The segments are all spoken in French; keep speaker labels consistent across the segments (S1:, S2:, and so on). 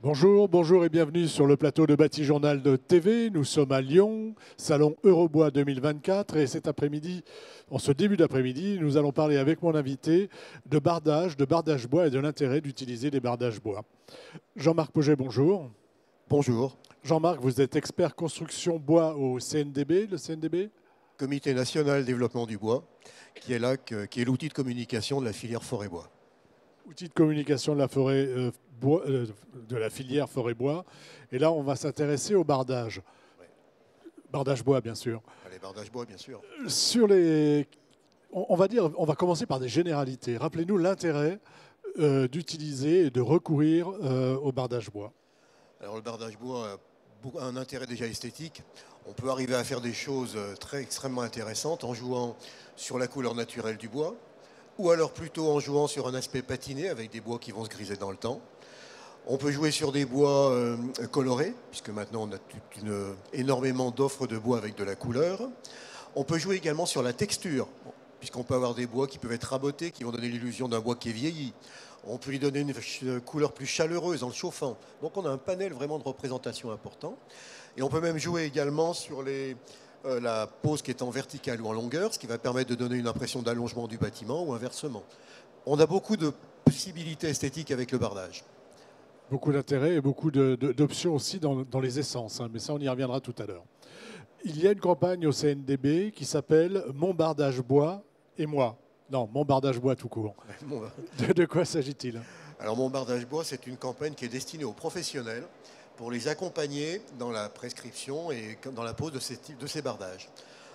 S1: Bonjour, bonjour et bienvenue sur le plateau de Batijournal de TV. Nous sommes à Lyon, salon Eurobois 2024 et cet après-midi, en ce début d'après-midi, nous allons parler avec mon invité de bardage bois et de l'intérêt d'utiliser des bardages bois. Jean-Marc Pauget, bonjour.
S2: Bonjour.
S1: Jean-Marc, vous êtes expert construction bois au CNDB, le CNDB ?
S2: Comité national développement du bois, qui est l'outil de communication de la filière forêt-bois.
S1: Outil de communication de la filière forêt-bois. Et là, on va s'intéresser au bardage.
S2: Ouais.
S1: Bardage bois, bien sûr.
S2: Les bardages bois, bien sûr.
S1: On va commencer par des généralités. Rappelez-nous l'intérêt d'utiliser et de recourir au bardage bois.
S2: Alors le bardage bois a un intérêt déjà esthétique. On peut arriver à faire des choses extrêmement intéressantes en jouant sur la couleur naturelle du bois, ou alors plutôt en jouant sur un aspect patiné avec des bois qui vont se griser dans le temps. On peut jouer sur des bois colorés, puisque maintenant on a énormément d'offres de bois avec de la couleur. On peut jouer également sur la texture, puisqu'on peut avoir des bois qui peuvent être rabotés, qui vont donner l'illusion d'un bois qui est vieilli. On peut lui donner une couleur plus chaleureuse en le chauffant. Donc on a un panel vraiment de représentation important. Et on peut même jouer également sur la pose qui est en verticale ou en longueur, ce qui va permettre de donner une impression d'allongement du bâtiment ou inversement. On a beaucoup de possibilités esthétiques avec le bardage.
S1: Beaucoup d'intérêt et beaucoup d'options aussi dans les essences, hein, mais ça on y reviendra tout à l'heure. Il y a une campagne au CNDB qui s'appelle « Mon bardage bois et moi ». Non, Mon bardage bois tout court. De quoi s'agit-il ?
S2: Alors Mon bardage bois, c'est une campagne qui est destinée aux professionnels pour les accompagner dans la prescription et dans la pose de ces bardages.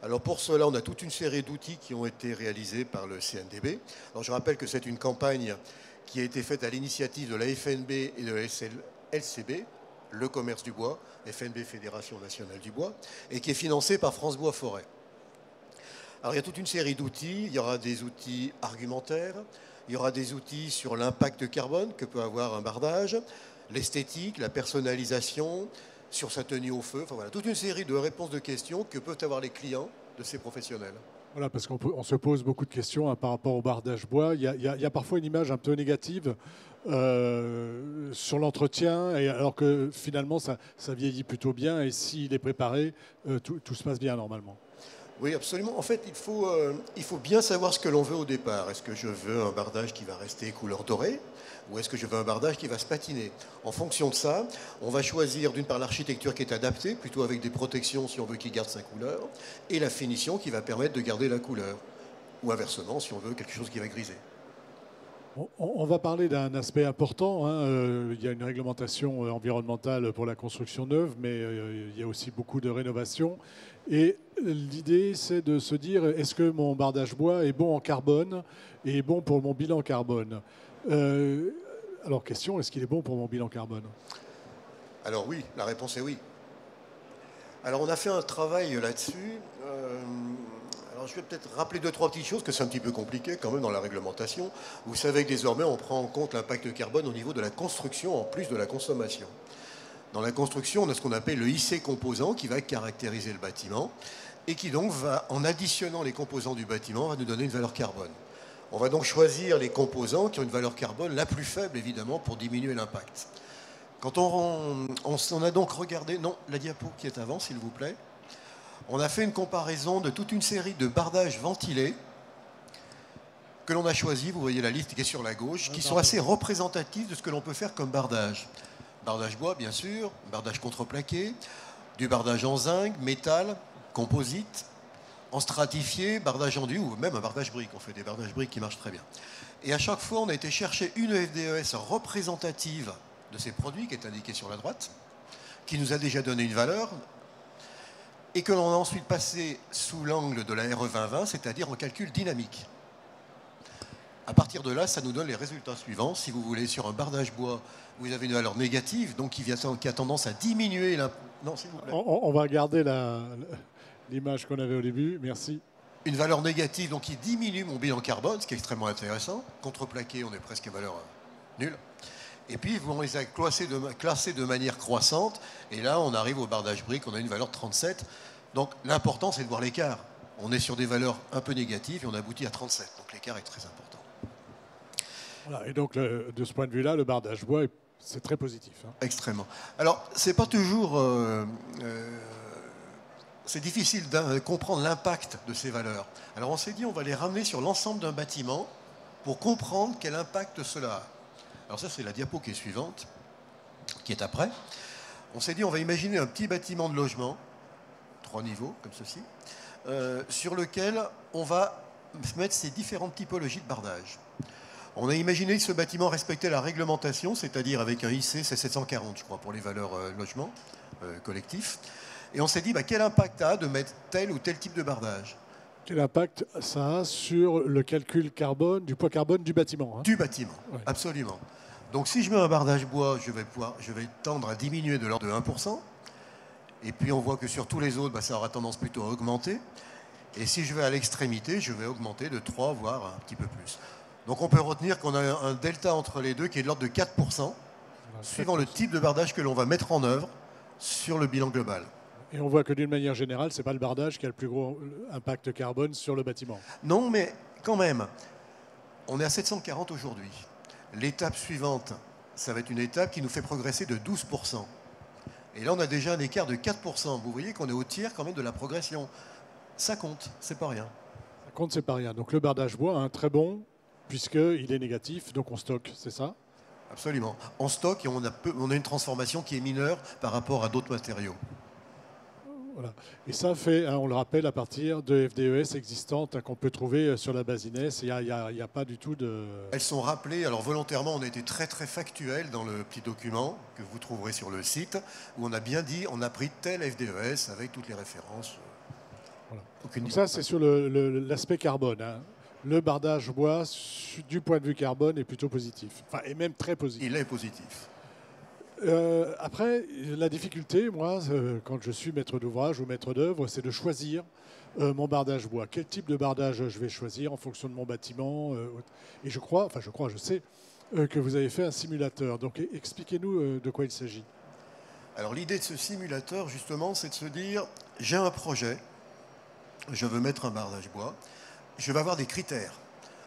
S2: Alors pour cela, on a toute une série d'outils qui ont été réalisés par le CNDB. Alors je rappelle que c'est une campagne qui a été faite à l'initiative de la FNB et de la LCB, le commerce du bois, FNB Fédération nationale du bois, et qui est financée par France Bois Forêt. Alors il y a toute une série d'outils, il y aura des outils argumentaires, il y aura des outils sur l'impact carbone que peut avoir un bardage, l'esthétique, la personnalisation, sur sa tenue au feu, enfin voilà, toute une série de réponses de questions que peuvent avoir les clients de ces professionnels.
S1: Voilà, parce qu'on se pose beaucoup de questions par rapport au bardage bois. Il y a parfois une image un peu négative sur l'entretien, alors que finalement ça vieillit plutôt bien et s'il est préparé, tout se passe bien normalement.
S2: Oui, absolument. En fait, il faut bien savoir ce que l'on veut au départ. Est-ce que je veux un bardage qui va rester couleur dorée ou est-ce que je veux un bardage qui va se patiner? En fonction de ça, on va choisir d'une part l'architecture qui est adaptée, plutôt avec des protections si on veut qu'il garde sa couleur, et la finition qui va permettre de garder la couleur. Ou inversement, si on veut quelque chose qui va griser.
S1: On va parler d'un aspect important. Il y a une réglementation environnementale pour la construction neuve, mais il y a aussi beaucoup de rénovation. Et l'idée, c'est de se dire, est-ce que mon bardage bois est bon en carbone et est bon pour mon bilan carbone ? Alors, question, est-ce qu'il est bon pour mon bilan carbone ?
S2: Alors oui, la réponse est oui. Alors on a fait un travail là-dessus. Alors je vais peut-être rappeler 2-3 petites choses, que c'est un petit peu compliqué quand même dans la réglementation. Vous savez que désormais on prend en compte l'impact carbone au niveau de la construction en plus de la consommation. Dans la construction, on a ce qu'on appelle le IC composant qui va caractériser le bâtiment et qui donc va, en additionnant les composants du bâtiment, va nous donner une valeur carbone. On va donc choisir les composants qui ont une valeur carbone la plus faible évidemment pour diminuer l'impact. Quand on a donc regardé, non, la diapo qui est avant s'il vous plaît. On a fait une comparaison de toute une série de bardages ventilés que l'on a choisis, vous voyez la liste qui est sur la gauche, qui sont assez représentatifs de ce que l'on peut faire comme bardage. Bardage bois, bien sûr, bardage contreplaqué, du bardage en zinc, métal, composite, en stratifié, bardage enduit ou même un bardage brique. On fait des bardages briques qui marchent très bien. Et à chaque fois, on a été chercher une FDES représentative de ces produits, qui est indiquée sur la droite, qui nous a déjà donné une valeur, et que l'on a ensuite passé sous l'angle de la RE 2020, c'est-à-dire en calcul dynamique. À partir de là, ça nous donne les résultats suivants. Si vous voulez, sur un bardage bois, vous avez une valeur négative, donc qui a tendance à diminuer la... Non, s'il vous plaît.
S1: On va regarder l'image qu'on avait au début. Merci.
S2: Une valeur négative, donc qui diminue mon bilan carbone, ce qui est extrêmement intéressant. Contreplaqué, on est presque à valeur nulle. Et puis, on les a classés de manière croissante. Et là, on arrive au bardage brique, on a une valeur de 37. Donc, l'important, c'est de voir l'écart. On est sur des valeurs un peu négatives et on aboutit à 37. Donc, l'écart est très important.
S1: Voilà, et donc, de ce point de vue-là, le bardage bois, c'est très positif. Hein.
S2: Extrêmement. Alors, c'est pas toujours... c'est difficile de comprendre l'impact de ces valeurs. Alors on s'est dit on va les ramener sur l'ensemble d'un bâtiment pour comprendre quel impact cela a. Alors ça c'est la diapo qui est suivante, qui est après. On s'est dit on va imaginer un petit bâtiment de logement, 3 niveaux comme ceci, sur lequel on va mettre ces différentes typologies de bardage. On a imaginé que ce bâtiment respectait la réglementation, c'est-à-dire avec un IC, c'est 740 je crois pour les valeurs logement collectifs. Et on s'est dit, quel impact a de mettre tel ou tel type de bardage?
S1: Quel impact ça a sur le calcul carbone, du poids carbone du bâtiment? Hein.
S2: Du bâtiment, ouais. Absolument. Donc si je mets un bardage bois, je vais tendre à diminuer de l'ordre de 1%. Et puis on voit que sur tous les autres, ça aura tendance plutôt à augmenter. Et si je vais à l'extrémité, je vais augmenter de 3, voire un petit peu plus. Donc on peut retenir qu'on a un delta entre les deux qui est de l'ordre de 4%, suivant le type de bardage que l'on va mettre en œuvre sur le bilan global.
S1: Et on voit que d'une manière générale, ce n'est pas le bardage qui a le plus gros impact carbone sur le bâtiment.
S2: Non, mais quand même, on est à 740 aujourd'hui. L'étape suivante, ça va être une étape qui nous fait progresser de 12%. Et là, on a déjà un écart de 4%. Vous voyez qu'on est au tiers quand même de la progression. Ça compte, c'est pas rien.
S1: Ça compte, c'est pas rien. Donc le bardage bois, très bon, puisqu'il est négatif, donc on stocke, c'est ça?
S2: Absolument. On stocke et on a une transformation qui est mineure par rapport à d'autres matériaux.
S1: Voilà. Et ça fait, on le rappelle, à partir de FDES existantes qu'on peut trouver sur la base Ines. Il n'y a pas du tout de...
S2: Elles sont rappelées. Alors volontairement, on a été très très factuel dans le petit document que vous trouverez sur le site, où on a bien dit, on a pris tel FDES avec toutes les références.
S1: Voilà. Donc ça, c'est sur l'aspect carbone. Hein. Le bardage bois, du point de vue carbone, est plutôt positif. Enfin, et même très positif.
S2: Il est positif.
S1: Après, la difficulté, moi, quand je suis maître d'ouvrage ou maître d'œuvre, c'est de choisir mon bardage bois. Quel type de bardage je vais choisir en fonction de mon bâtiment. Et je sais que vous avez fait un simulateur. Donc expliquez-nous de quoi il s'agit.
S2: Alors l'idée de ce simulateur, justement, c'est de se dire, j'ai un projet, je veux mettre un bardage bois, je vais avoir des critères.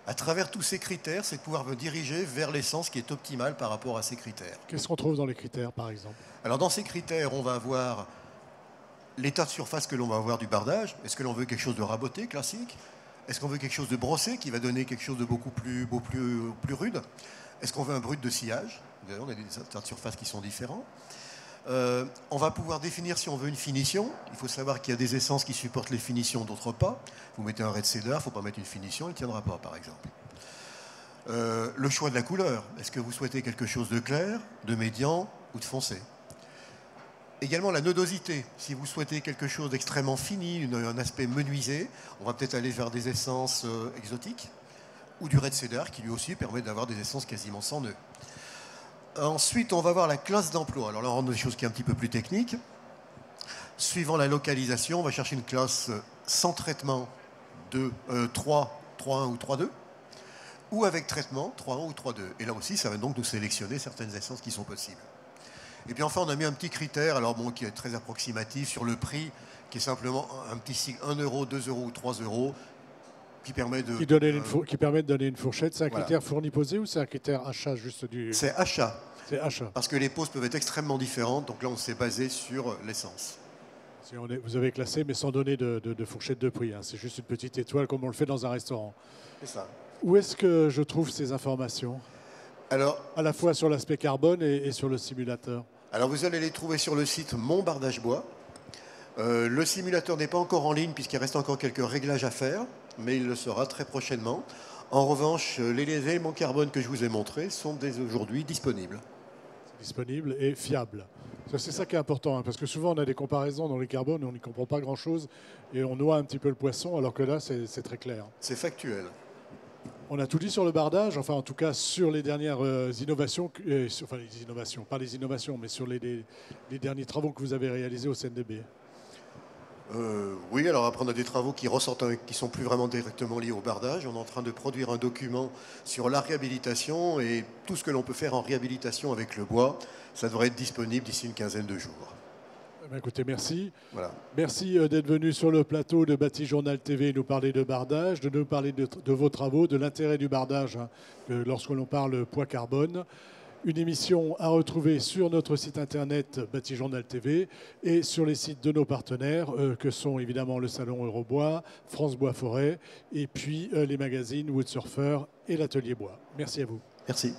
S2: À travers tous ces critères, c'est de pouvoir me diriger vers l'essence qui est optimale par rapport à ces critères.
S1: Qu'est-ce qu'on trouve dans les critères, par exemple?
S2: Alors, dans ces critères, on va avoir l'état de surface que l'on va avoir du bardage. Est-ce que l'on veut quelque chose de raboté, classique? Est-ce qu'on veut quelque chose de brossé, qui va donner quelque chose de beaucoup plus rude? Est-ce qu'on veut un brut de sillage? D'ailleurs, on a des états de surface qui sont différents. On va pouvoir définir si on veut une finition. Il faut savoir qu'il y a des essences qui supportent les finitions, d'autres pas. Vous mettez un red cedar, il ne faut pas mettre une finition, il ne tiendra pas, par exemple. Le choix de la couleur. Est-ce que vous souhaitez quelque chose de clair, de médian ou de foncé? Également la nodosité. Si vous souhaitez quelque chose d'extrêmement fini, un aspect menuisé, on va peut-être aller vers des essences exotiques ou du red cedar qui lui aussi permet d'avoir des essences quasiment sans nœud. Ensuite, on va voir la classe d'emploi. Alors là, on a des choses qui sont un petit peu plus techniques. Suivant la localisation, on va chercher une classe sans traitement de 3.1 ou 3.2, ou avec traitement 3.1 ou 3.2. Et là aussi, ça va donc nous sélectionner certaines essences qui sont possibles. Et puis enfin, on a mis un petit critère, alors bon, qui est très approximatif sur le prix, qui est simplement un petit sigle 1 euro, 2 euros ou 3 euros, qui permet de
S1: donner une fourchette. C'est un critère fourni-posé ou c'est un critère achat juste du...
S2: C'est achat.
S1: C'est achat.
S2: Parce que les poses peuvent être extrêmement différentes, donc là on s'est basé sur l'essence.
S1: Vous avez classé, mais sans donner de fourchette de prix. Hein. C'est juste une petite étoile comme on le fait dans un restaurant.
S2: C'est ça.
S1: Où est-ce que je trouve ces informations?
S2: Alors,
S1: à la fois sur l'aspect carbone et sur le simulateur.
S2: Alors vous allez les trouver sur le site Mon Bardage Bois. Le simulateur n'est pas encore en ligne puisqu'il reste encore quelques réglages à faire, mais il le sera très prochainement. En revanche, les éléments carbone que je vous ai montrés sont dès aujourd'hui disponibles.
S1: Disponibles et fiables. C'est ça qui est important, hein, parce que souvent on a des comparaisons dans les carbones et on n'y comprend pas grand-chose et on noie un petit peu le poisson, alors que là c'est très clair.
S2: C'est factuel.
S1: On a tout dit sur le bardage, enfin en tout cas sur les dernières innovations, enfin les innovations, pas les innovations, mais sur les derniers travaux que vous avez réalisés au CNDB.
S2: Oui, alors après on a des travaux qui ressortent, qui sont plus vraiment directement liés au bardage. On est en train de produire un document sur la réhabilitation et tout ce que l'on peut faire en réhabilitation avec le bois. Ça devrait être disponible d'ici une quinzaine de jours.
S1: Écoutez, merci.
S2: Voilà.
S1: Merci d'être venu sur le plateau de Bâti Journal TV nous parler de bardage, de nous parler de vos travaux, de l'intérêt du bardage lorsque l'on parle poids carbone. Une émission à retrouver sur notre site internet Batijournal TV et sur les sites de nos partenaires que sont évidemment le Salon Eurobois, France Bois Forêt et puis les magazines Woodsurfer et l'Atelier Bois. Merci à vous.
S2: Merci.